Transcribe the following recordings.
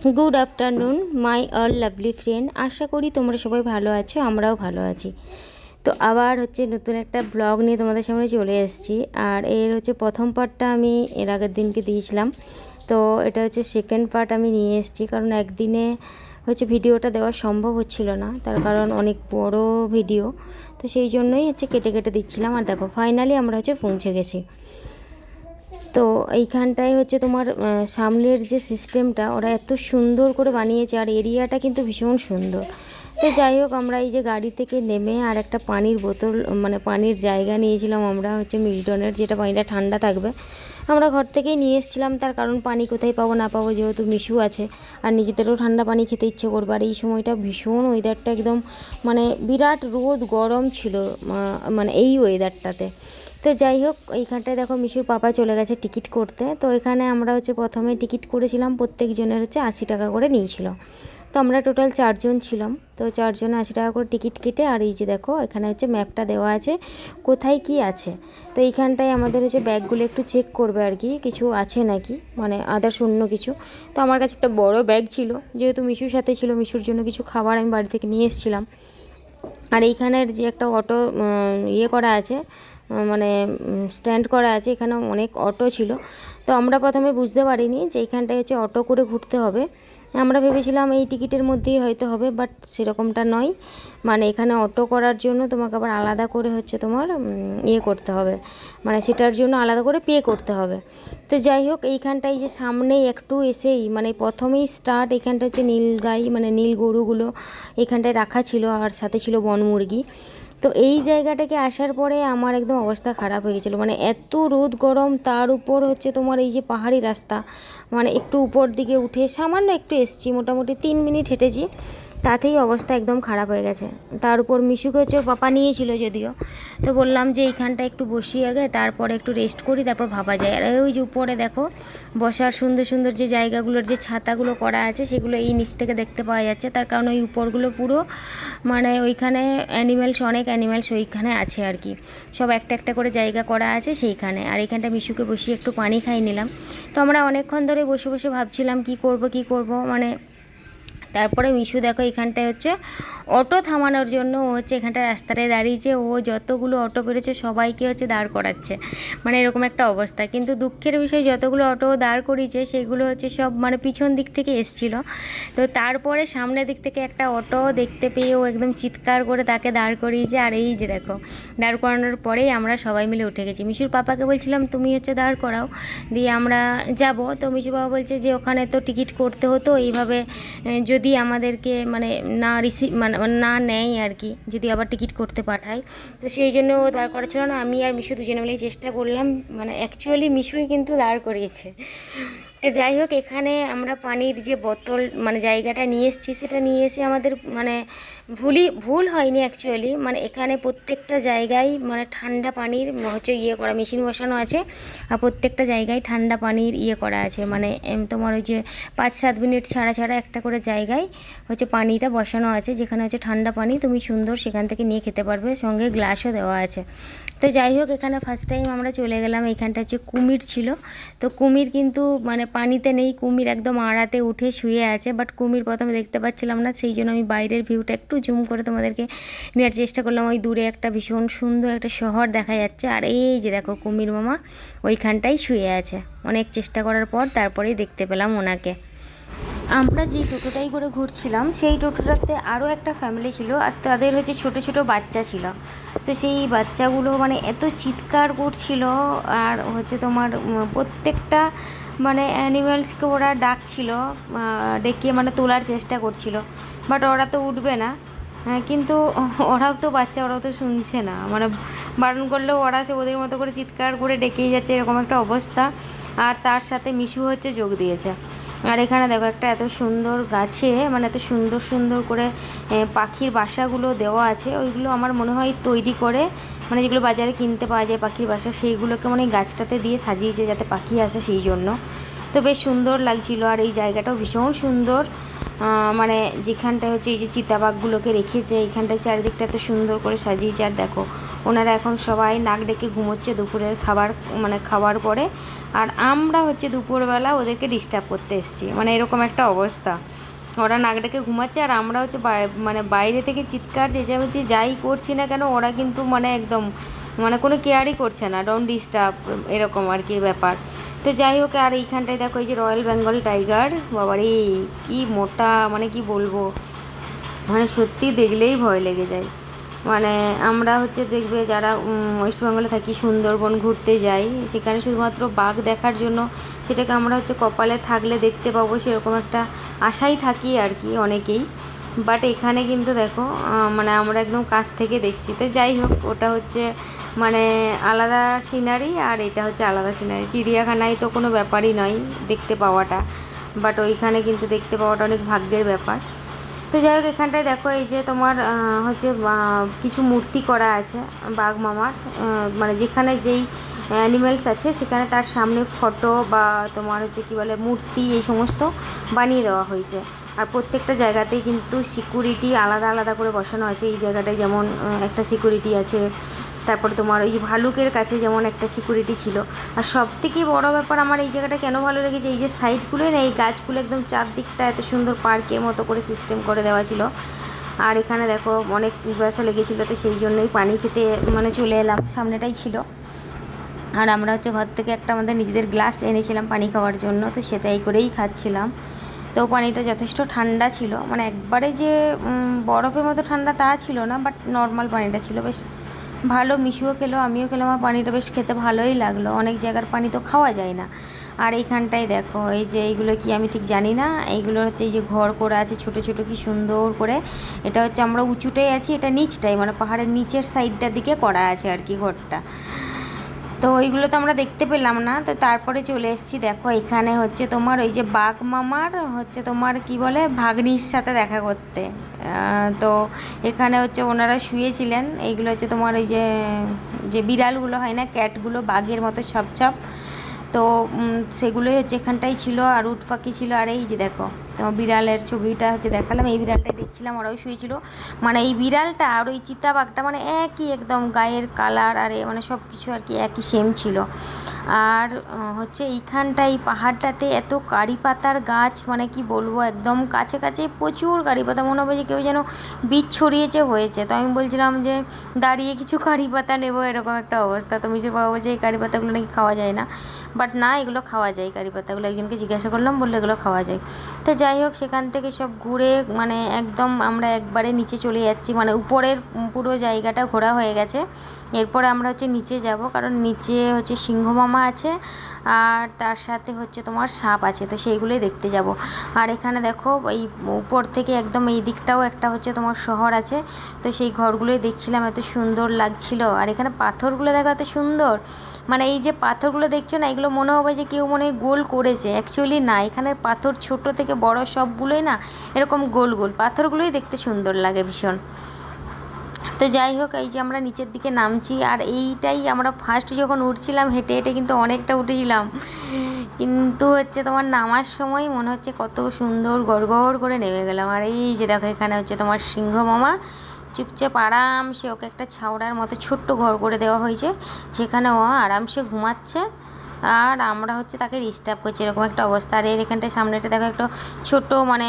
Good afternoon my all lovely friend. আশা করি তোমরা সবাই ভালো আছো, আমরাও ভালো আছি। তো আবার হচ্ছে নতুন একটা ব্লগ নিয়ে তোমাদের সামনে চলে এসেছি। আর এর হচ্ছে প্রথম পার্টটা আমি এর আগের দিনকে দিয়েছিলাম, তো এটা হচ্ছে সেকেন্ড পার্ট আমি নিয়ে এসেছি। কারণ একদিনে হচ্ছে ভিডিওটা দেওয়া সম্ভব হচ্ছিল না, তার কারণ অনেক বড় ভিডিও, তো সেই জন্যই হচ্ছে কেটে কেটে দিচ্ছিলাম। আর দেখো ফাইনালি আমরা হচ্ছে পৌঁছে গেছি। তো এইখানটায় হচ্ছে তোমার সামনের যে সিস্টেমটা ওরা এত সুন্দর করে বানিয়েছে, আর এরিয়াটা কিন্তু ভীষণ সুন্দর। তো যাই হোক, আমরা এই যে গাড়ি থেকে নেমে আর একটা পানির বোতল মানে পানির জায়গা নিয়েছিলাম আমরা হচ্ছে মিল্টনের, যেটা পানিটা ঠান্ডা থাকবে। আমরা ঘর থেকেই নিয়ে এসেছিলাম, তার কারণ পানি কোথায় পাবো না পাবো, যেহেতু মিশু আছে আর নিজেদেরও ঠান্ডা পানি খেতে ইচ্ছে করবে। আর এই সময়টা ভীষণ ওয়েদারটা একদম মানে বিরাট রোদ গরম ছিল মানে এই ওয়েদারটাতে। তো যাই হোক, এইখানটায় দেখো মিশুর পাপা চলে গেছে টিকিট করতে। তো এখানে আমরা হচ্ছে প্রথমে টিকিট করেছিলাম, প্রত্যেকজনের হচ্ছে 80 টাকা করে নিয়েছিল। তো আমরা টোটাল 4 জন ছিলাম, তো 4 জনে 80 টাকা করে টিকিট কেটে। আর এই যে দেখো এখানে হচ্ছে ম্যাপটা দেওয়া আছে কোথায় কি আছে। তো এইখানটায় আমাদের হচ্ছে ব্যাগগুলো একটু চেক করবে আর কি, কিছু আছে নাকি মানে আদার্স অন্য কিছু। তো আমার কাছে একটা বড় ব্যাগ ছিল, যেহেতু মিশুর সাথে ছিল, মিশুর জন্য কিছু খাবার আমি বাড়ি থেকে নিয়ে এসেছিলাম। আর এইখানের যে একটা অটো ইয়ে করা আছে মানে স্ট্যান্ড করা আছে, এখানে অনেক অটো ছিল। তো আমরা প্রথমে বুঝতে পারিনি যে এইখানটায় হচ্ছে অটো করে ঘুরতে হবে। আমরা ভেবেছিলাম এই টিকিটের মধ্যেই হয়তো হবে, বাট সেরকমটা নয়। মানে এখানে অটো করার জন্য তোমাকে আবার আলাদা করে হচ্ছে তোমার ইয়ে করতে হবে, মানে সেটার জন্য আলাদা করে পে করতে হবে। তো যাই হোক, এইখানটায় যে সামনেই একটু এসেই মানে প্রথমেই স্টার্ট, এখানটা হচ্ছে নীল গাই মানে নীল গরুগুলো এখানটায় রাখা ছিল, আর সাথে ছিল বনমুরগি। তো এই জায়গাটাকে আসার পরে আমার একদম অবস্থা খারাপ হয়ে গেছিলো, মানে এত রোদ গরম, তার উপর হচ্ছে তোমার এই যে পাহাড়ি রাস্তা, মানে একটু উপর দিকে উঠে সামান্য একটু এসছি, মোটামুটি 3 মিনিট হেঁটেছি, তাতেই অবস্থা একদম খারাপ হয়ে গেছে। তার উপর মিশুকে হচ্ছে পাপা নিয়েছিল যদিও, তো বললাম যে এইখানটা একটু বসি আগে, তারপরে একটু রেস্ট করি, তারপর ভাবা যায়। আর ওই যে উপরে দেখো বসার সুন্দর সুন্দর যে জায়গাগুলোর যে ছাতাগুলো করা আছে, সেগুলো এই নিচ থেকে দেখতে পাওয়া যাচ্ছে। তার কারণ ওই উপরগুলো পুরো মানে ওইখানে অ্যানিম্যালস, অনেক অ্যানিম্যালস ওইখানে আছে আর কি, সব একটা একটা করে জায়গা করা আছে সেইখানে। আর এখানটা মিশুকে বসিয়ে একটু পানি খাই নিলাম। তো আমরা অনেকক্ষণ ধরে বসে বসে ভাবছিলাম কি করব মানে। তারপরে মিশু দেখো এখানটায় হচ্ছে অটো থামানোর জন্য ও হচ্ছে এখানটা রাস্তাটায় দাঁড়িয়েছে, ও যতগুলো অটো পেরেছে সবাইকে হচ্ছে দাঁড় করাচ্ছে, মানে এরকম একটা অবস্থা। কিন্তু দুঃখের বিষয়, যতগুলো অটো দাঁড় করিয়েছে সেগুলো হচ্ছে সব মানে পিছন দিক থেকে এসছিলো। তো তারপরে সামনের দিক থেকে একটা অটো দেখতে পেয়ে ও একদম চিৎকার করে তাকে দাঁড় করিয়েছে। আর এই যে দেখো দাঁড় করানোর পরেই আমরা সবাই মিলে উঠে গেছি। মিশুর পাপাকে বলছিলাম তুমি হচ্ছে দাঁড় করাও, দিয়ে আমরা যাব। তো মিশুর বাবা বলছে যে ওখানে তো টিকিট করতে হতো, এইভাবে যদি আমাদেরকে মানে না মানে না নেয় আর কি, যদি আবার টিকিট করতে পাঠায়, তো সেই জন্য ও দাঁড় করা ছিল না। আমি আর মিশু দুজনে মিলেই চেষ্টা করলাম, মানে অ্যাকচুয়ালি মিশুই কিন্তু দাঁড় করিয়েছে। তো যাই হোক, এখানে আমরা পানির যে বোতল মানে জায়গাটা নিয়ে এসেছি, সেটা নিয়ে এসে আমাদের মানে ভুল হয়নি অ্যাকচুয়ালি। মানে এখানে প্রত্যেকটা জায়গায় মানে ঠান্ডা পানির হচ্ছে ইয়ে করা মেশিন বসানো আছে, আর প্রত্যেকটা জায়গায় ঠান্ডা পানির ইয়ে করা আছে, মানে তোমার ওই যে 5-7 মিনিট ছাড়া ছাড়া একটা করে জায়গায় হচ্ছে পানিটা বসানো আছে, যেখানে হচ্ছে ঠান্ডা পানি তুমি সুন্দর সেখান থেকে নিয়ে খেতে পারবে, সঙ্গে গ্লাসও দেওয়া আছে। তো যাই হোক, এখানে ফার্স্ট টাইম আমরা চলে গেলাম। এখানটা হচ্ছে কুমির ছিল, তো কুমির কিন্তু মানে পানিতে নেই, কুমির একদম আড়াতে উঠে শুয়ে আছে, বাট কুমির প্রথমে দেখতে পাচ্ছিলাম না, সেই জন্য আমি বাইরের ভিউটা একটু জুম করে তোমাদেরকে নেওয়ার চেষ্টা করলাম। ওই দূরে একটা ভীষণ সুন্দর একটা শহর দেখা যাচ্ছে, আর এই যে দেখো কুমির মামা ওইখানটাই শুয়ে আছে। অনেক চেষ্টা করার পর তারপরেই দেখতে পেলাম ওনাকে। আমরা যেই টোটোটাই করে ঘুরছিলাম সেই টোটোটাতে আরও একটা ফ্যামিলি ছিল, আর তাদের হচ্ছে ছোট ছোট বাচ্চা ছিল। তো সেই বাচ্চাগুলো মানে এত চিৎকার করছিল, আর হচ্ছে তোমার প্রত্যেকটা মানে অ্যানিমেলসকে ওরা ডাকছিল, ডেকে মানে তোলার চেষ্টা করছিল, বাট ওরা তো উঠবে না। হ্যাঁ, কিন্তু ওরাও তো বাচ্চা, ওরাও তো শুনছে না, মানে বারণ করলেও ওরা সে ওদের মতো করে চিৎকার করে ডেকেই যাচ্ছে, এরকম একটা অবস্থা। আর তার সাথে মিশু হচ্ছে যোগ দিয়েছে। আর এখানে দেখো একটা এত সুন্দর গাছে মানে এত সুন্দর সুন্দর করে পাখির বাসাগুলো দেওয়া আছে, ওইগুলো আমার মনে হয় তৈরি করে মানে যেগুলো বাজারে কিনতে পাওয়া যায় পাখির বাসা, সেইগুলোকে মানে গাছটাতে দিয়ে সাজিয়েছে যাতে পাখি আসে সেই জন্য। তো বেশ সুন্দর লাগছিল, আর এই জায়গাটাও ভীষণ সুন্দর। মানে যেখানটায় হচ্ছে এই যে চিতাবাঘগুলোকে রেখেছে, এইখানটায় চারিদিকটা এত সুন্দর করে সাজিয়েছে। আর দেখো ওনারা এখন সবাই নাক ডেকে ঘুমোচ্ছে দুপুরের খাবার মানে খাওয়ার পরে, আর আমরা হচ্ছে দুপুরবেলা ওদেরকে ডিস্টার্ব করতে এসেছি, মানে এরকম একটা অবস্থা। ওরা নাক ডেকে ঘুমাচ্ছে আর আমরা হচ্ছে মানে বাইরে থেকে চিৎকার চেঁচামেচি যাই করছি না কেন, ওরা কিন্তু মানে একদম মানে কোনো কেয়ারই করছে না, ডোন্ট ডিস্টার্ব এরকম আর কি ব্যাপার। তো যাই হোক, আর এইখানটায় দেখো এই যে রয়্যাল বেঙ্গল টাইগার, বাবারে কি মোটা, মানে কি বলবো, মানে সত্যি দেখলেই ভয় লেগে যায়। মানে আমরা হচ্ছে দেখবে যারা ওয়েস্ট বেঙ্গলে থাকি, সুন্দরবন ঘুরতে যাই, সেখানে শুধুমাত্র বাঘ দেখার জন্য সেটাকে আমরা হচ্ছে কপালে থাকলে দেখতে পাবো সেরকম একটা আশাই থাকি আর কি অনেকেই। বাট এখানে কিন্তু দেখো মানে আমরা একদম কাছ থেকে দেখছি। তো যাই হোক, ওটা হচ্ছে মানে আলাদা সিনারি আর এটা হচ্ছে আলাদা সিনারি। চিড়িয়াখানায় তো কোনো ব্যাপারই নয় দেখতে পাওয়াটা, বাট ওইখানে কিন্তু দেখতে পাওয়াটা অনেক ভাগ্যের ব্যাপার। তো যাই হোক, এখানটায় দেখো এই যে তোমার হচ্ছে কিছু মূর্তি করা আছে বাঘ মামার, মানে যেখানে যেই অ্যানিমেলস আছে সেখানে তার সামনে ফটো বা তোমার হচ্ছে কী বলে মূর্তি এই সমস্ত বানিয়ে দেওয়া হয়েছে। আর প্রত্যেকটা জায়গাতেই কিন্তু সিকিউরিটি আলাদা আলাদা করে বসানো আছে। এই জায়গাটায় যেমন একটা সিকিউরিটি আছে, তারপরে তোমার ওই যে ভালুকের কাছে যেমন একটা সিকিউরিটি ছিল। আর সবথেকে বড় ব্যাপার আমার এই জায়গাটা কেন ভালো লেগেছে, এই যে সাইডগুলোই না, এই গাছগুলো একদম চারদিকটা এত সুন্দর পার্কের মতো করে সিস্টেম করে দেওয়া ছিল। আর এখানে দেখো অনেক পিপাসা লেগেছিলো, তো সেই জন্যই পানি খেতে মানে চলে এলাম, সামনেটাই ছিল। আর আমরা হচ্ছে ঘর থেকে একটা আমাদের নিজেদের গ্লাস এনেছিলাম পানি খাওয়ার জন্য, তো সেটাই করেই খাচ্ছিলাম। তো পানিটা যথেষ্ট ঠান্ডা ছিল, মানে একবারে যে বরফের মতো ঠান্ডা তা ছিল না, বাট নর্মাল পানিটা ছিল, বেশ ভালো। মিশুও খেলো, আমিও খেলাম, আমার পানিটা বেশ খেতে ভালোই লাগলো। অনেক জায়গার পানি তো খাওয়া যায় না। আর এইখানটায় দেখো এই যে এইগুলো কি আমি ঠিক জানি না, এইগুলো হচ্ছে এই যে ঘর করা আছে ছোট ছোট, কি সুন্দর করে। এটা হচ্ছে আমরা উঁচুটাই আছি, এটা নিচটাই মানে পাহাড়ের নিচের সাইডটার দিকে করা আছে আর কি ঘরটা। তো ওইগুলো তো আমরা দেখতে পেলাম না। তো তারপরে চলে এসেছি, দেখো এখানে হচ্ছে তোমার ওই যে বাঘ মামার হচ্ছে তোমার কি বলে ভাগ্নির সাথে দেখা করতে। তো এখানে হচ্ছে ওনারা শুয়েছিলেন। এইগুলো হচ্ছে তোমার ওই যে যে বিড়ালগুলো হয় না, ক্যাটগুলো বাঘের মতো ছাপ ছাপ, তো সেগুলোই হচ্ছে এখানটাই ছিল। আর উট পাখি ছিল। আর এই যে দেখো তোমার বিড়ালের ছবিটা হচ্ছে দেখালাম, এই বিড়ালটাই দেখছিলাম, ওরাও শুয়েছিল। মানে এই বিড়ালটা আর ওই চিতাবাঘটা মানে একই একদম গায়ের কালার আর মানে সব কিছু আর কি একই সেম ছিল। আর হচ্ছে এইখানটায় এই পাহাড়টাতে এত কারি পাতার গাছ, মানে কি বলবো, একদম কাছে কাছে প্রচুর কারি পাতা, মনে হবে যে কেউ যেন বীজ ছড়িয়েছে হয়েছে। তো আমি বলছিলাম যে দাঁড়িয়ে কিছু কারি পাতা নেবো, এরকম একটা অবস্থা। তো মিশে বাবা বলছে এই কারি পাতাগুলো নাকি খাওয়া যায় না, বাট না, এগুলো খাওয়া যায় কারি পাতাগুলো। একজনকে জিজ্ঞাসা করলাম, বললো এগুলো খাওয়া যায়। তো যাই হোক, সেখান থেকে সব ঘুরে মানে একদম আমরা একবারে নিচে চলে যাচ্ছি, মানে উপরের পুরো জায়গাটা ঘোরা হয়ে গেছে। এরপরে আমরা হচ্ছে নিচে যাব, কারণ নিচে হচ্ছে সিংহ মামা আছে আর তার সাথে হচ্ছে তোমার সাপ আছে, তো সেইগুলোই দেখতে যাব। আর এখানে দেখো এই উপর থেকে একদম এই দিকটাও একটা হচ্ছে তোমার শহর আছে, তো সেই ঘরগুলোই দেখছিলাম, এত সুন্দর লাগছিল। আর এখানে পাথরগুলো দেখো এত সুন্দর, মানে এই যে পাথরগুলো দেখছো না, এগুলো মনে হবে যে কেউ মনে হয় গোল করেছে, অ্যাকচুয়ালি না, এখানে পাথর ছোট থেকে বড় সবগুলোই না এরকম গোল গোল, পাথরগুলোই দেখতে সুন্দর লাগে ভীষণ। তো যাই হোক, এই যে আমরা নিচের দিকে নামছি, আর এইটাই আমরা ফার্স্ট যখন উঠছিলাম হেঁটে হেঁটে কিন্তু অনেকটা উঠেছিলাম, কিন্তু হচ্ছে তোমার নামার সময় মনে হচ্ছে কত সুন্দর গড়গড় করে নেমে গেলাম। আর এই যে দেখো এখানে হচ্ছে তোমার সিংহ মামা চুপচাপ আরামসে, ওকে একটা ছাউড়ার মতো ছোট্ট ঘর করে দেওয়া হয়েছে, সেখানে ও আরামসে ঘুমাচ্ছে। আর আমরা হচ্ছে তাকে ডিস্টার্ব করছি, এরকম একটা অবস্থা। আর এর এখানটায় সামনেটা দেখো একটা ছোট মানে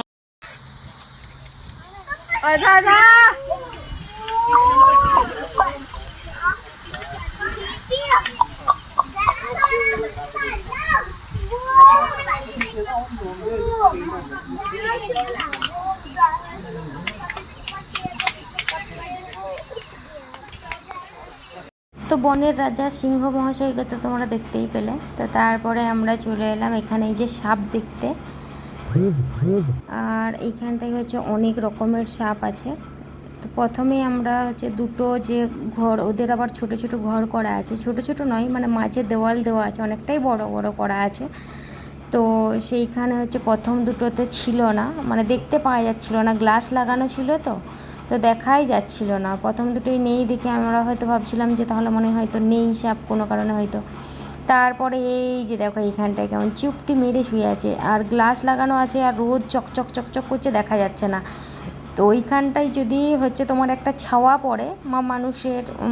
তো বনের রাজা সিংহ মহাশয়কে তো তোমরা দেখতেই পেলে। তো তারপরে আমরা চলে এলাম এখানে এই যে সাপ দেখতে। আর এইখানটায় হচ্ছে অনেক রকমের সাপ আছে। তো প্রথমে আমরা হচ্ছে দুটো যে ঘর, ওদের আবার ছোট ছোট ঘর করা আছে, ছোট ছোট নয় মানে মাঝে দেওয়াল দেওয়া আছে, অনেকটাই বড় বড় করা আছে। তো সেইখানে হচ্ছে প্রথম দুটোতে ছিল না, মানে দেখতে পাওয়া যাচ্ছিল না, গ্লাস লাগানো ছিল, তো তো দেখাই যাচ্ছিল না। প্রথম দুটোই নেই দেখে আমরা হয়তো ভাবছিলাম যে তাহলে মনে হয়তো নেই সাপ কোনো কারণে হয়তো। তারপরে এই যে দেখো এইখানটায় কেমন চুপটি মেরে শুয়ে আছে, আর গ্লাস লাগানো আছে, আর রোদ চকচক চকচক করছে, দেখা যাচ্ছে না। তো ওইখানটায় যদি হচ্ছে তোমার একটা ছাওয়া পড়ে,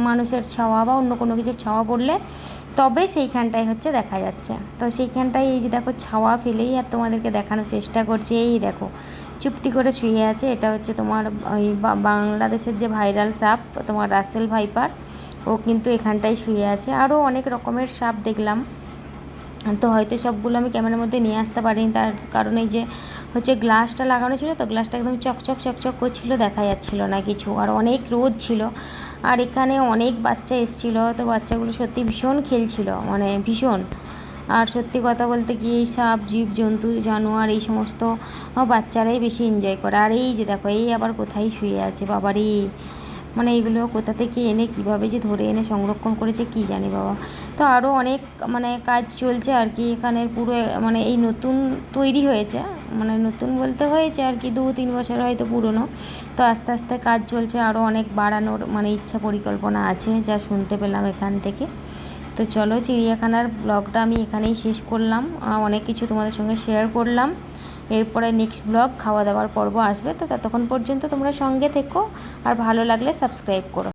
মানুষের ছাওয়া বা অন্য কোনো কিছুর ছাওয়া পড়লে তবে সেইখানটায় হচ্ছে দেখা যাচ্ছে। তো সেইখানটায় এই যে দেখো ছাওয়া ফেলেই আর তোমাদেরকে দেখানোর চেষ্টা করছি। এই দেখো চুপটি করে শুয়ে আছে। এটা হচ্ছে তোমার ওই বাংলাদেশের যে ভাইরাল সাপ তোমার রাসেল ভাইপার, ও কিন্তু এখানটায় শুয়ে আছে। আরও অনেক রকমের সাপ দেখলাম, তো হয়তো সবগুলো আমি ক্যামেরার মধ্যে নিয়ে আসতে পারিনি, তার কারণে যে হচ্ছে গ্লাসটা লাগানো ছিল, তো গ্লাসটা একদম চকচক চকচক করছিল, দেখা যাচ্ছিল না কিছু, আর অনেক রোদ ছিল। আর এখানে অনেক বাচ্চা এসেছিলো, তো বাচ্চাগুলো সত্যি ভীষণ খেলছিল, মানে ভীষণ। আর সত্যি কথা বলতে কি এই সাপ জীবজন্তু জানোয়ার এই সমস্ত বাচ্চারাই বেশি এনজয় করে। আর এই যে দেখো এই আবার কোথায় শুয়ে আছে বাবারে, মানে এগুলো কোথা থেকে এনে কিভাবে যে ধরে এনে সংরক্ষণ করেছে কি জানি বাবা। তো আরও অনেক মানে কাজ চলছে আর কি এখানের পুরো, মানে এই নতুন তৈরি হয়েছে, মানে নতুন বলতে হয়েছে আর কি 2-3 বছর হয়তো পুরনো। তো আস্তে আস্তে কাজ চলছে, আরও অনেক বাড়ানোর মানে ইচ্ছা পরিকল্পনা আছে যা শুনতে পেলাম এখান থেকে। তো চলো চিড়িয়াখানার ব্লগটা আমি এখানেই শেষ করলাম, অনেক কিছু তোমাদের সঙ্গে শেয়ার করলাম। এরপরে নেক্সট ব্লগ খাওয়া দাওয়ার পর্ব আসবে, তো ততক্ষণ পর্যন্ত তোমরা সঙ্গে থেকো, আর ভালো লাগলে সাবস্ক্রাইব করো।